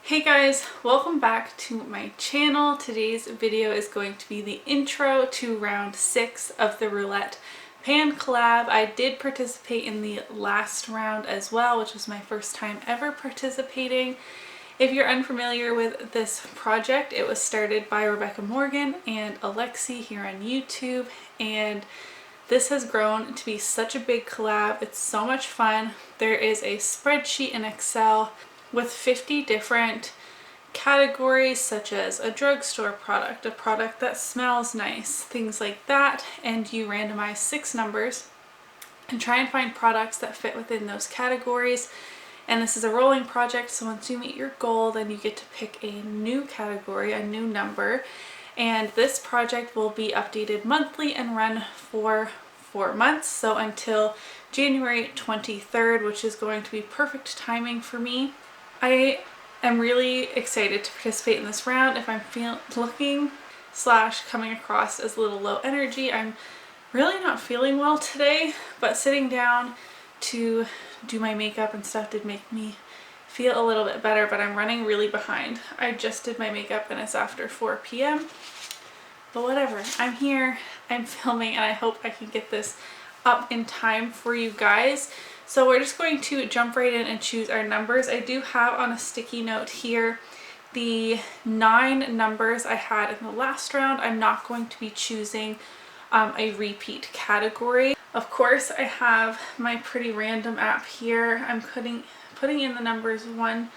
Hey guys, welcome back to my channel. Today's video is going to be the intro to round 6 of the Roulette pan collab. I did participate in the last round as well, which was my first time ever participating. If you're unfamiliar with this project, it was started by Rebecca Morgan and Alexi here on YouTube, and this has grown to be such a big collab. It's so much fun. There is a spreadsheet in Excel with 50 different categories, such as a drugstore product, a product that smells nice, things like that, and you randomize 6 numbers and try and find products that fit within those categories. And this is a rolling project, so once you meet your goal, then you get to pick a new category, a new number, and this project will be updated monthly and run for 4 months, so until January 23rd, which is going to be perfect timing for me. I am really excited to participate in this round. If I'm looking / coming across as a little low energy, I'm really not feeling well today, but sitting down to do my makeup and stuff did make me feel a little bit better, but I'm running really behind. I just did my makeup and it's after 4 p.m. But whatever, I'm here, I'm filming, and I hope I can get this up in time for you guys. So we're just going to jump right in and choose our numbers. I do have on a sticky note here the 9 numbers I had in the last round. I'm not going to be choosing a repeat category. Of course, I have my pretty random app here. I'm putting in the numbers 1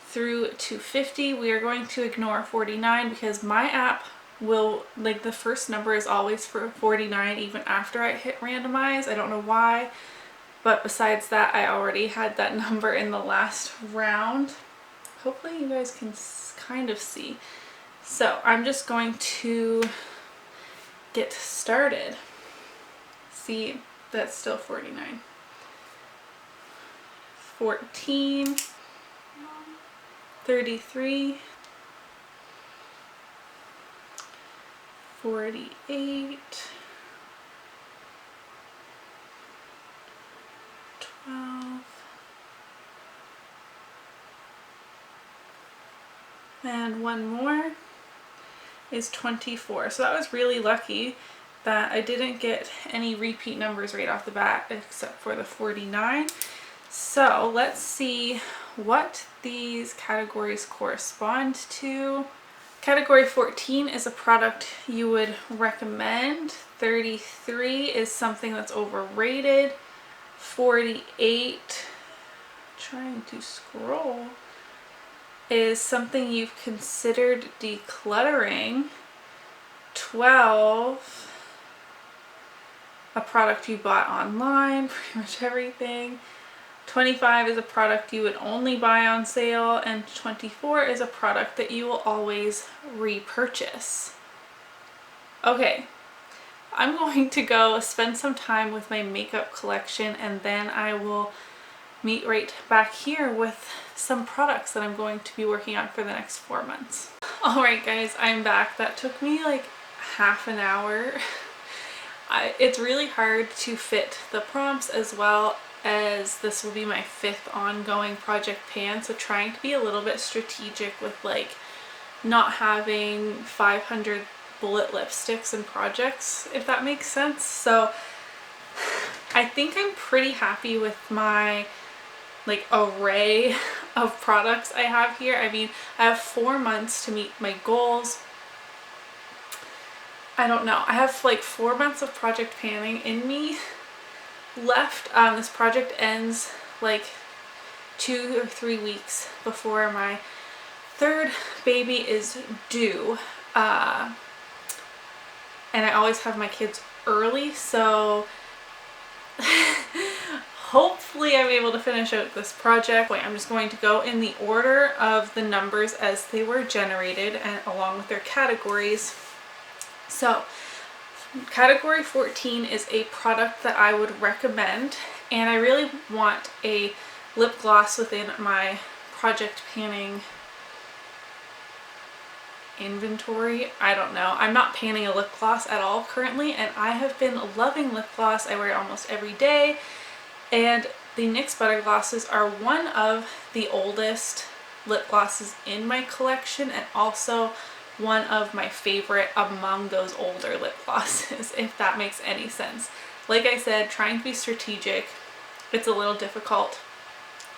through 250. We are going to ignore 49 because my app will, like, the first number is always for 49 even after I hit randomize. I don't know why. But besides that, I already had that number in the last round. Hopefully you guys can kind of see. So I'm just going to get started. See, that's still 49. 14, 33, 48, 12, and one more is 24. So that was really lucky that I didn't get any repeat numbers right off the bat except for the 49. So let's see what these categories correspond to. Category 14 is a product you would recommend. 33 is something that's overrated. 48, trying to scroll, is something you've considered decluttering. 12, a product you bought online, pretty much everything. 25 is a product you would only buy on sale, and 24 is a product that you will always repurchase. Okay. I'm going to go spend some time with my makeup collection, and then I will meet right back here with some products that I'm going to be working on for the next 4 months. Alright guys, I'm back. That took me like half an hour. It's really hard to fit the prompts, as well as this will be my 5th ongoing project pan, so trying to be a little bit strategic with like not having 500 bullet lipsticks and projects, if that makes sense. So I think I'm pretty happy with my like array of products I have here. I mean, I have 4 months to meet my goals. I don't know, I have like 4 months of project panning in me left. This project ends like 2 or 3 weeks before my 3rd baby is due. And I always have my kids early, so hopefully I'm able to finish out this project. I'm just going to go in the order of the numbers as they were generated and along with their categories. So category 14 is a product that I would recommend, and I really want a lip gloss within my project panning inventory. I don't know. I'm not panning a lip gloss at all currently, and I have been loving lip gloss. I wear it almost every day, and the NYX Butter Glosses are one of the oldest lip glosses in my collection, and also one of my favorite among those older lip glosses, if that makes any sense. Like I said, trying to be strategic, it's a little difficult.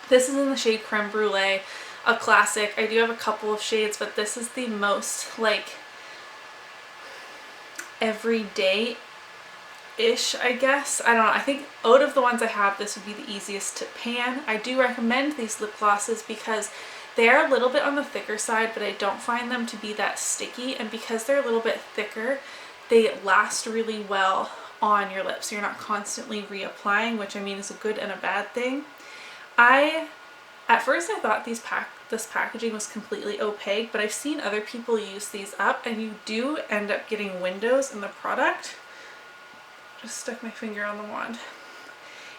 This is in the shade Creme Brulee, a classic. I do have a couple of shades, but this is the most like everyday-ish, I guess. I don't know. I think out of the ones I have, this would be the easiest to pan. I do recommend these lip glosses because they are a little bit on the thicker side, but I don't find them to be that sticky. And because they're a little bit thicker, they last really well on your lips. You're not constantly reapplying, which I mean is a good and a bad thing. At first I thought this packaging was completely opaque, but I've seen other people use these up and you do end up getting windows in the product. Just stuck my finger on the wand.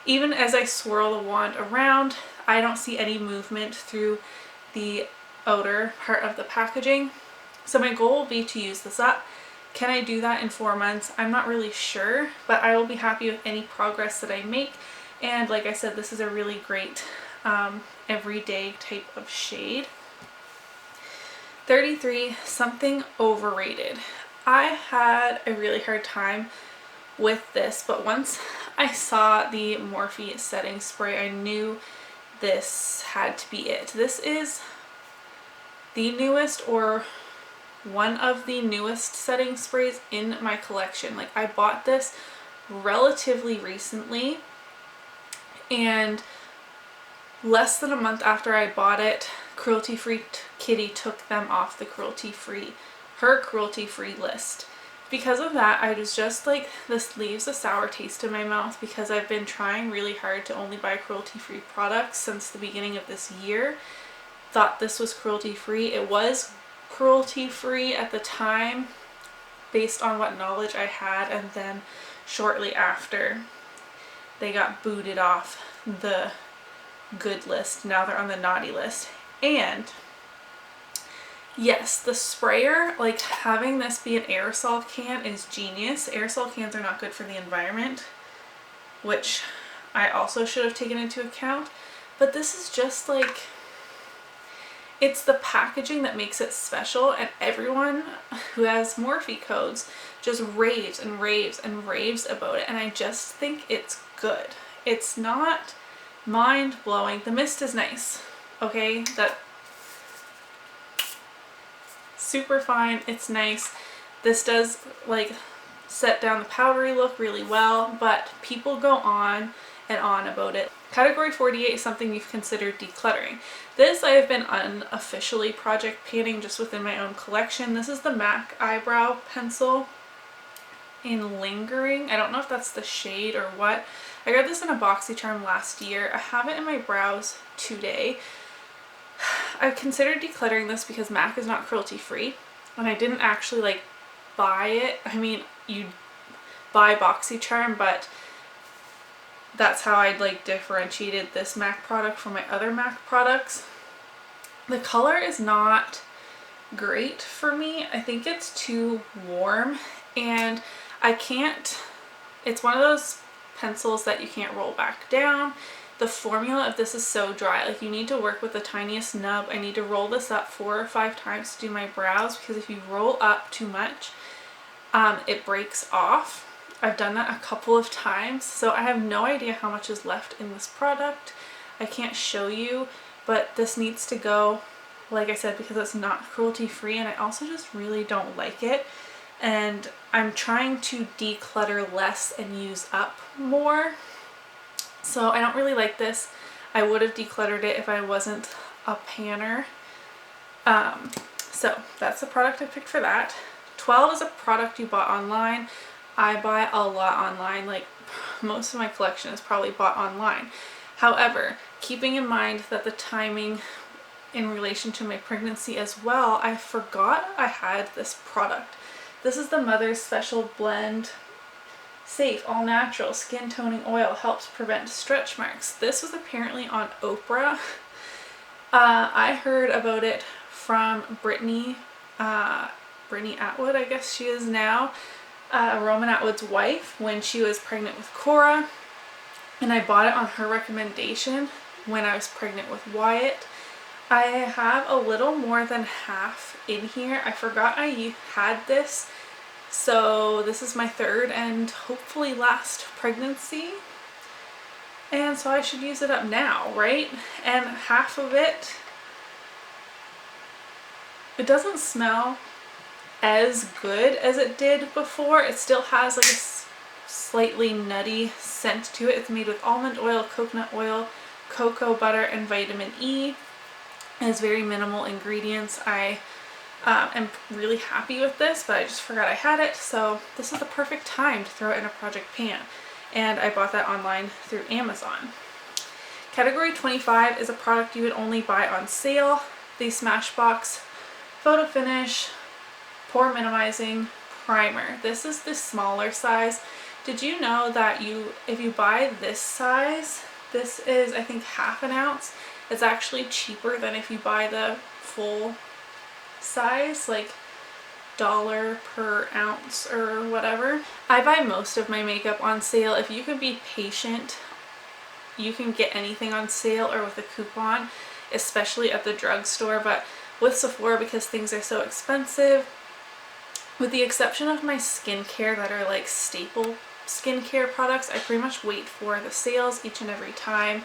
Even as I swirl the wand around, I don't see any movement through the outer part of the packaging. So my goal will be to use this up. Can I do that in 4 months? I'm not really sure, but I will be happy with any progress that I make. And like I said, this is a really great everyday type of shade. 33, something overrated. I had a really hard time with this, but once I saw the Morphe setting spray, I knew this had to be it. This is the newest or one of the newest setting sprays in my collection. Like, I bought this relatively recently, and less than a month after I bought it, Cruelty Free Kitty took them off her cruelty free list. Because of that, I was just like, this leaves a sour taste in my mouth because I've been trying really hard to only buy cruelty free products since the beginning of this year. Thought this was cruelty free. It was cruelty free at the time based on what knowledge I had, and then shortly after they got booted off the good list. Now they're on the naughty list. And yes, the sprayer, like having this be an aerosol can is genius. Aerosol cans are not good for the environment, which I also should have taken into account. But this is just like, it's the packaging that makes it special, and everyone who has Morphe codes just raves and raves and raves about it, and I just think it's good. It's not mind-blowing. The mist is nice, okay? That super fine. It's nice. This does like set down the powdery look really well, but people go on and on about it. Category 48 is something you've considered decluttering. This I have been unofficially project panning just within my own collection. This is the MAC eyebrow pencil in Lingering. I don't know if that's the shade or what. I got this in a BoxyCharm last year. I have it in my brows today. I considered decluttering this because MAC is not cruelty free, and I didn't actually like buy it. I mean, you buy BoxyCharm, but that's how I like differentiated this MAC product from my other MAC products. The color is not great for me. I think it's too warm, and I can't, it's one of those pencils that you can't roll back down. The formula of this is so dry. Like, you need to work with the tiniest nub. I need to roll this up 4 or 5 times to do my brows, because if you roll up too much, it breaks off. I've done that a couple of times, so I have no idea how much is left in this product. I can't show you, but this needs to go, like I said, because it's not cruelty free, and I also just really don't like it. And I'm trying to declutter less and use up more. So I don't really like this. I would have decluttered it if I wasn't a panner. So that's the product I picked for that. 12 is a product you bought online. I buy a lot online. Like, most of my collection is probably bought online. However, keeping in mind that the timing in relation to my pregnancy as well, I forgot I had this product. This is the Mother's Special Blend Safe All Natural Skin Toning Oil, helps prevent stretch marks. This was apparently on Oprah. I heard about it from Brittany Atwood, I guess she is now, Roman Atwood's wife, when she was pregnant with Cora, and I bought it on her recommendation when I was pregnant with Wyatt. I have a little more than half in here. I forgot I had this, so this is my third and hopefully last pregnancy. And so I should use it up now, right? And half of it doesn't smell as good as it did before. It still has like a slightly nutty scent to it. It's made with almond oil, coconut oil, cocoa butter, and vitamin E. It has very minimal ingredients. I am really happy with this, but I just forgot I had it, so this is the perfect time to throw it in a project pan. And I bought that online through Amazon. Category 25 is a product you would only buy on sale. The Smashbox Photo Finish Pore Minimizing Primer. This is the smaller size. Did you know that if you buy this size, this is I think half an ounce, it's actually cheaper than if you buy the full size, like $1 per ounce or whatever. I buy most of my makeup on sale. If you can be patient, you can get anything on sale or with a coupon, especially at the drugstore. But with Sephora, because things are so expensive, with the exception of my skincare that are like staple skincare products, I pretty much wait for the sales each and every time.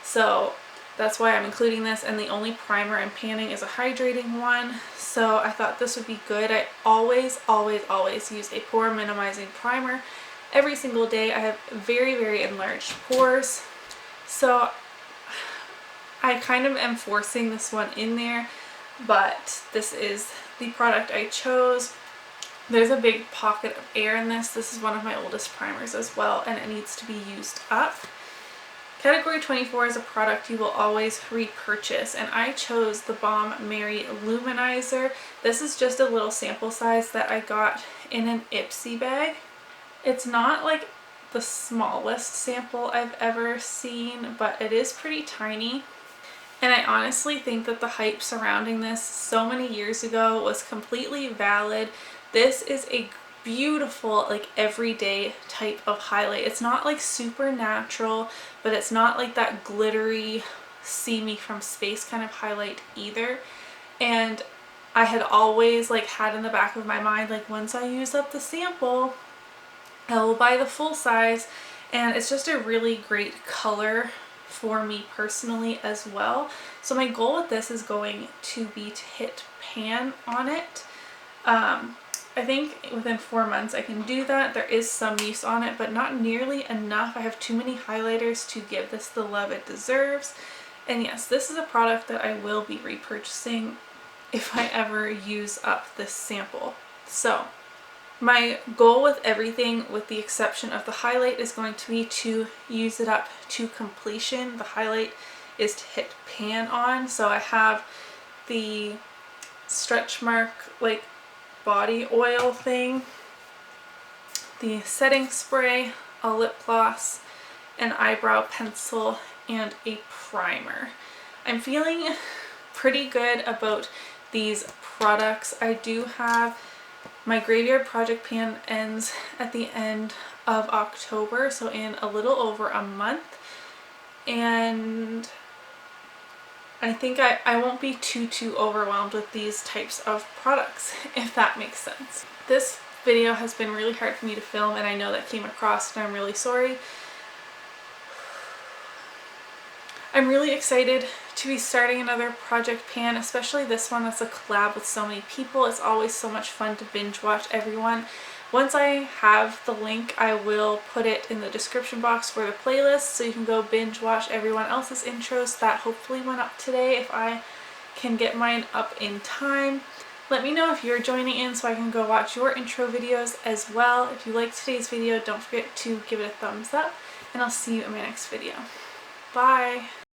So that's why I'm including this, and the only primer I'm panning is a hydrating one. So I thought this would be good. I always use a pore minimizing primer every single day. I have very enlarged pores. So I kind of am forcing this one in there, but this is the product I chose. There's a big pocket of air in this. This is one of my oldest primers as well, and it needs to be used up. Category 24 is a product you will always repurchase, and I chose the Balm Mary Luminizer. This is just a little sample size that I got in an Ipsy bag. It's not like the smallest sample I've ever seen, but it is pretty tiny. And I honestly think that the hype surrounding this so many years ago was completely valid. This is a beautiful, like, everyday type of highlight. It's not like super natural, but it's not like that glittery see me from space kind of highlight either. And I had always like had in the back of my mind, like, once I use up the sample, I will buy the full size. And it's just a really great color for me personally as well. So my goal with this is going to be to hit pan on it. I think within 4 months I can do that. There is some use on it, but not nearly enough. I have too many highlighters to give this the love it deserves. And yes, this is a product that I will be repurchasing if I ever use up this sample. So my goal with everything, with the exception of the highlight, is going to be to use it up to completion. The highlight is to hit pan on. So I have the stretch mark like body oil thing, the setting spray, a lip gloss, an eyebrow pencil, and a primer. I'm feeling pretty good about these products. I do have my graveyard project pan ends at the end of October, so in a little over a month, and I think I won't be too overwhelmed with these types of products, if that makes sense. This video has been really hard for me to film, and I know that came across, and I'm really sorry. I'm really excited to be starting another project pan, especially this one that's a collab with so many people. It's always so much fun to binge watch everyone. Once I have the link, I will put it in the description box for the playlist, so you can go binge watch everyone else's intros that hopefully went up today if I can get mine up in time. Let me know if you're joining in so I can go watch your intro videos as well. If you liked today's video, don't forget to give it a thumbs up, and I'll see you in my next video. Bye!